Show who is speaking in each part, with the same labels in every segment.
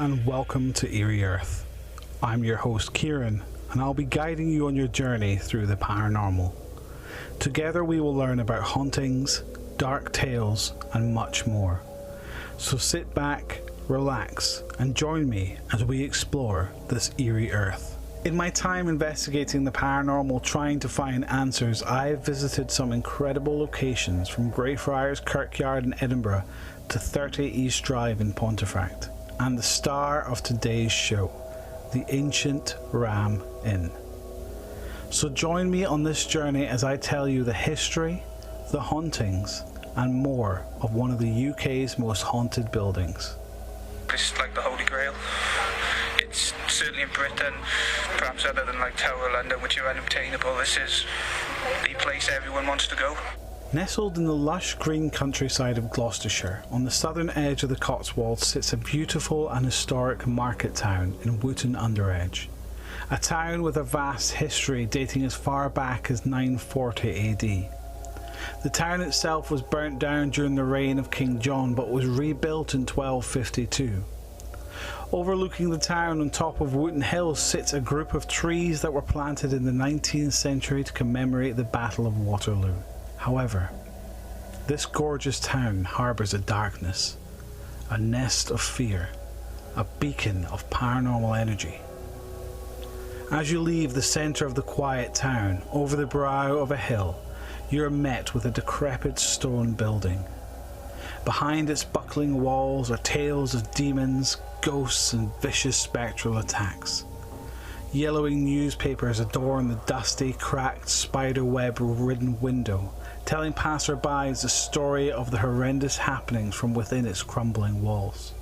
Speaker 1: and welcome to Eerie Earth. I'm your host Kieran, and I'll be guiding you on your journey through the paranormal. Together we will learn about hauntings, dark tales, and much more. So sit back, relax, and join me as we explore this eerie earth. In my time investigating the paranormal, trying to find answers, I've visited some incredible locations from Greyfriars Kirkyard in Edinburgh to 30 East Drive in Pontefract, and the star of today's show, the ancient Ram Inn. So join me on this journey as I tell you the history, the hauntings, and more of one of the UK's most haunted buildings.
Speaker 2: It's like the Holy Grail. It's certainly in Britain, perhaps other than like Tower London, which are unobtainable. This is the place everyone wants to go.
Speaker 1: Nestled in the lush green countryside of Gloucestershire, on the southern edge of the Cotswolds sits a beautiful and historic market town in Wootton-under-Edge. A town with a vast history dating as far back as 940 AD. The town itself was burnt down during the reign of King John, but was rebuilt in 1252. Overlooking the town on top of Wootton Hill sits a group of trees that were planted in the 19th century to commemorate the Battle of Waterloo. However, this gorgeous town harbours a darkness, a nest of fear, a beacon of paranormal energy. As you leave the centre of the quiet town, over the brow of a hill, you are met with a decrepit stone building. Behind its buckling walls are tales of demons, ghosts, and vicious spectral attacks. Yellowing newspapers adorn the dusty, cracked, spiderweb-ridden window, telling passersby the story of the horrendous happenings from within its crumbling walls.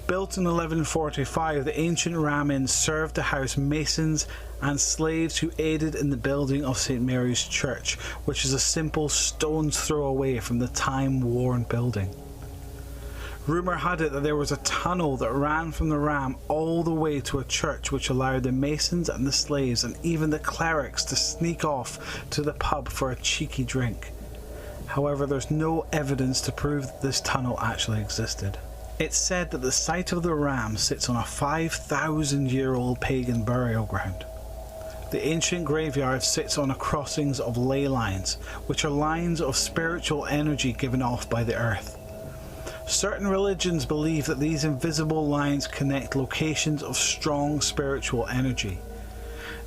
Speaker 1: Built in 1145, the ancient Ram Inn served to house masons and slaves who aided in the building of St. Mary's Church, which is a simple stone's throw away from the time-worn building. Rumour had it that there was a tunnel that ran from the Ram all the way to a church, which allowed the masons and the slaves and even the clerics to sneak off to the pub for a cheeky drink. However, there's no evidence to prove that this tunnel actually existed. It's said that the site of the Ram sits on a 5,000-year-old pagan burial ground. The ancient graveyard sits on a crossings of ley lines, which are lines of spiritual energy given off by the earth. Certain religions believe that these invisible lines connect locations of strong spiritual energy.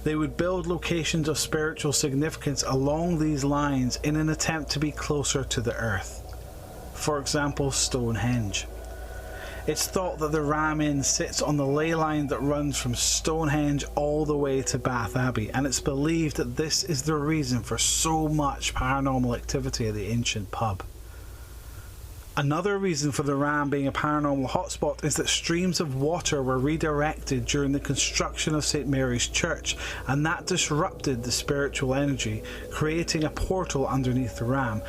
Speaker 1: They would build locations of spiritual significance along these lines in an attempt to be closer to the earth. For example, Stonehenge. It's thought that the Ram Inn sits on the ley line that runs from Stonehenge all the way to Bath Abbey, and it's believed that this is the reason for so much paranormal activity at the ancient pub. Another reason for the Ram being a paranormal hotspot is that streams of water were redirected during the construction of St. Mary's Church, and that disrupted the spiritual energy, creating a portal underneath the Ram.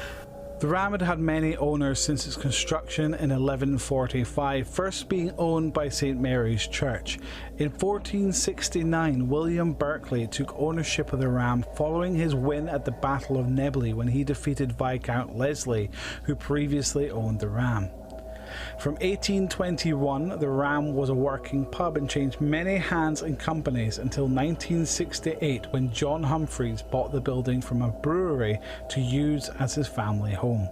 Speaker 1: The Ram had had many owners since its construction in 1145, first being owned by St. Mary's Church. In 1469, William Berkeley took ownership of the Ram following his win at the Battle of Nebley when he defeated Viscount Leslie, who previously owned the Ram. From 1821, the Ram was a working pub and changed many hands and companies until 1968, when John Humphreys bought the building from a brewery to use as his family home.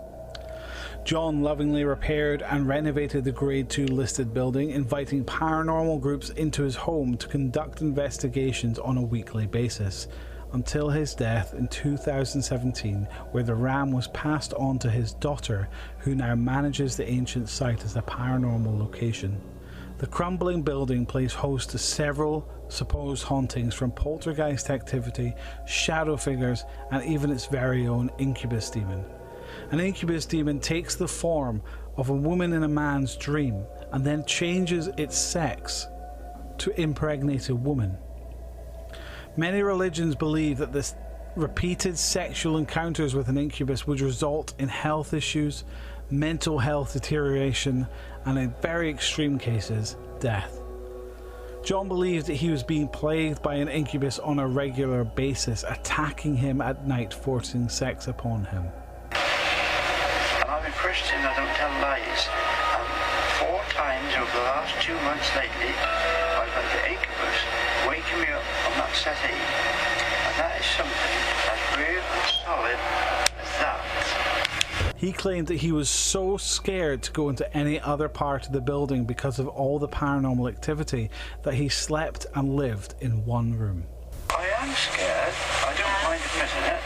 Speaker 1: John lovingly repaired and renovated the Grade 2 listed building, inviting paranormal groups into his home to conduct investigations on a weekly basis, until his death in 2017, where the Ram was passed on to his daughter, who now manages the ancient site as a paranormal location. The crumbling building plays host to several supposed hauntings, from poltergeist activity, shadow figures, and even its very own incubus demon. An incubus demon takes the form of a woman in a man's dream and then changes its sex to impregnate a woman. Many religions believe that this repeated sexual encounters with an incubus would result in health issues, mental health deterioration, and in very extreme cases, death. John believed that he was being plagued by an incubus on a regular basis, attacking him at night, forcing sex upon him.
Speaker 3: And I'm a Christian, I don't tell lies. And 4 times over the last last 2 months lately, I've had the incubus waking me up on that settee. And that is something as real and solid as that.
Speaker 1: He claimed that he was so scared to go into any other part of the building because of all the paranormal activity that he slept and lived in one room.
Speaker 3: I am scared, I don't mind admitting it.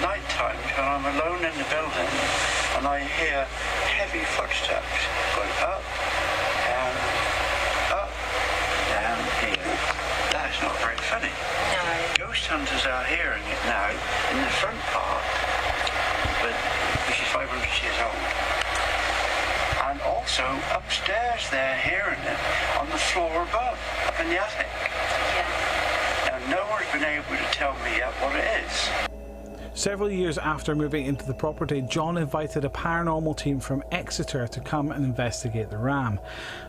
Speaker 3: Night times when I'm alone in the building and I hear heavy footsteps going up, down, here. That's not very funny. No. Ghost hunters are hearing it now in the front part, which is 500 years old. And also upstairs they're hearing it on the floor above, up in the attic. Yeah. Now no one's been able to tell me yet what it is.
Speaker 1: Several years after moving into the property, John invited a paranormal team from Exeter to come and investigate the ram.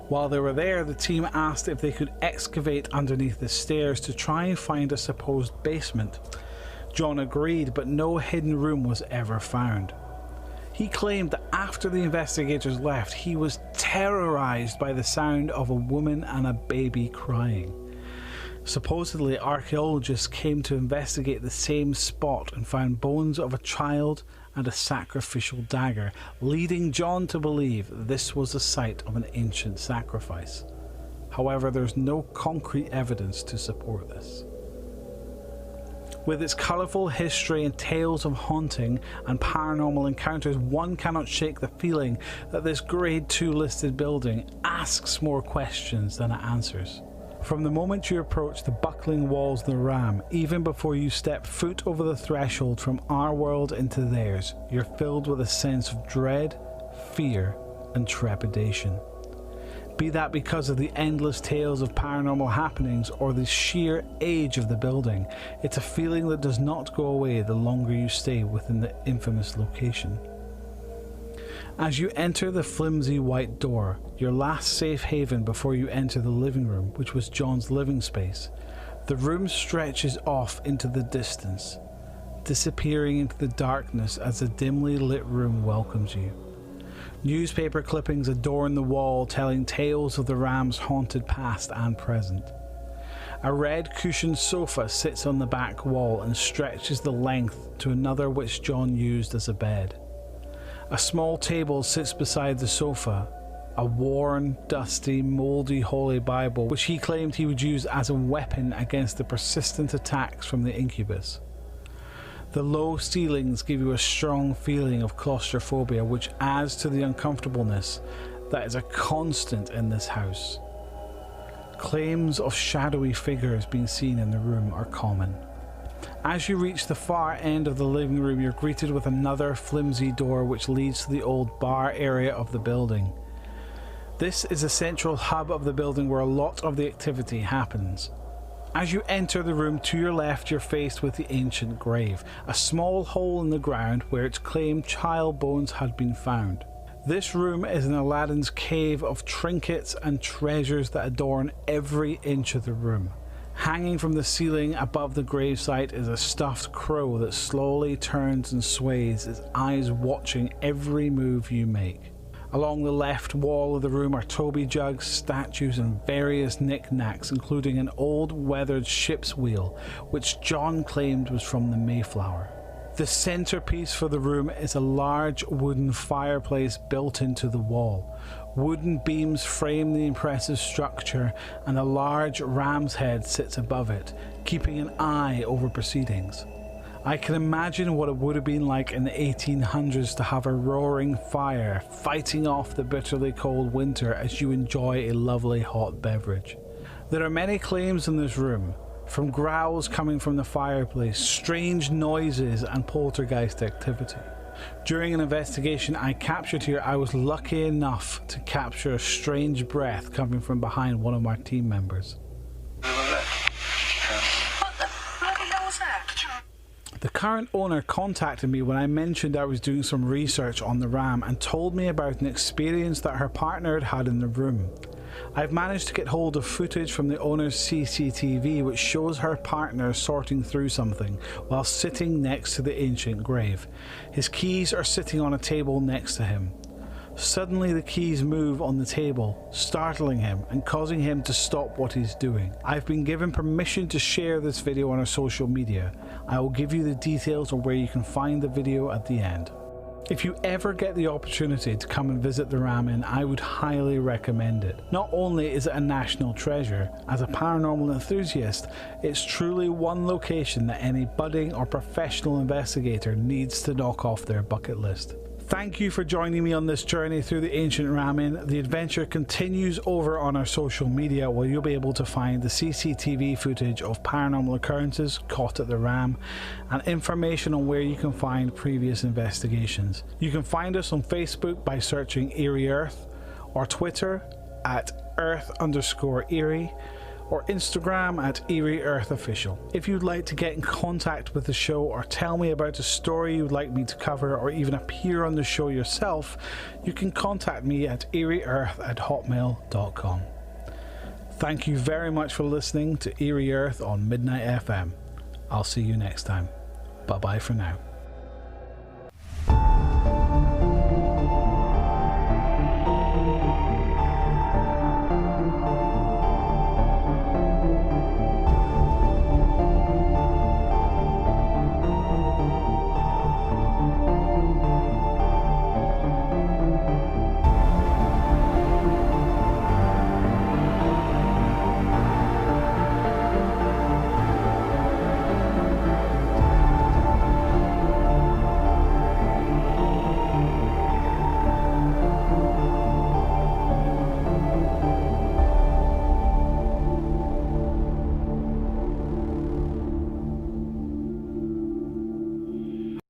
Speaker 1: While they were there, the team asked if they could excavate underneath the stairs to try and find a supposed basement. John agreed, but no hidden room was ever found. He claimed that after the investigators left, he was terrorized by the sound of a woman and a baby crying. Supposedly, archaeologists came to investigate the same spot and found bones of a child and a sacrificial dagger, leading John to believe this was the site of an ancient sacrifice. However, there's no concrete evidence to support this. With its colourful history and tales of haunting and paranormal encounters, one cannot shake the feeling that this Grade 2 listed building asks more questions than it answers. From the moment you approach the buckling walls of the ram, even before you step foot over the threshold from our world into theirs, you're filled with a sense of dread, fear, and trepidation. Be that because of the endless tales of paranormal happenings or the sheer age of the building, it's a feeling that does not go away the longer you stay within the infamous location. As you enter the flimsy white door, your last safe haven before you enter the living room, which was John's living space, the room stretches off into the distance, disappearing into the darkness as the dimly lit room welcomes you. Newspaper clippings adorn the wall, telling tales of the ram's haunted past and present. A red cushioned sofa sits on the back wall and stretches the length to another which John used as a bed. A small table sits beside the sofa, a worn, dusty, mouldy Holy Bible which he claimed he would use as a weapon against the persistent attacks from the incubus. The low ceilings give you a strong feeling of claustrophobia which adds to the uncomfortableness that is a constant in this house. Claims of shadowy figures being seen in the room are common. As you reach the far end of the living room, you're greeted with another flimsy door which leads to the old bar area of the building. This is a central hub of the building where a lot of the activity happens. As you enter the room, to your left you're faced with the ancient grave, a small hole in the ground where it's claimed child bones had been found. This room is an Aladdin's cave of trinkets and treasures that adorn every inch of the room. Hanging from the ceiling above the gravesite is a stuffed crow that slowly turns and sways, its eyes watching every move you make. Along the left wall of the room are Toby jugs, statues and various knickknacks, including an old weathered ship's wheel, which John claimed was from the Mayflower. The centerpiece for the room is a large wooden fireplace built into the wall. Wooden beams frame the impressive structure and a large ram's head sits above it, keeping an eye over proceedings. I can imagine what it would have been like in the 1800s to have a roaring fire fighting off the bitterly cold winter as you enjoy a lovely hot beverage. There are many claims in this room, from growls coming from the fireplace, strange noises and poltergeist activity. During an investigation I captured here, I was lucky enough to capture a strange breath coming from behind one of my team members. The current owner contacted me when I mentioned I was doing some research on the ram and told me about an experience that her partner had had in the room. I've managed to get hold of footage from the owner's CCTV which shows her partner sorting through something while sitting next to the ancient grave. His keys are sitting on a table next to him. Suddenly the keys move on the table, startling him and causing him to stop what he's doing. I've been given permission to share this video on our social media. I will give you the details on where you can find the video at the end. If you ever get the opportunity to come and visit the Ram Inn, I would highly recommend it. Not only is it a national treasure, as a paranormal enthusiast, it's truly one location that any budding or professional investigator needs to knock off their bucket list. Thank you for joining me on this journey through the ancient Ram Inn. The adventure continues over on our social media, where you'll be able to find the CCTV footage of paranormal occurrences caught at the Ram and information on where you can find previous investigations. You can find us on Facebook by searching Eerie Earth, or Twitter at Earth_Eerie, or Instagram at Eerie Earth Official. If you'd like to get in contact with the show or tell me about a story you'd like me to cover or even appear on the show yourself, you can contact me at eerieearth@hotmail.com. Thank you very much for listening to Eerie Earth on Midnight FM. I'll see you next time. Bye bye for now.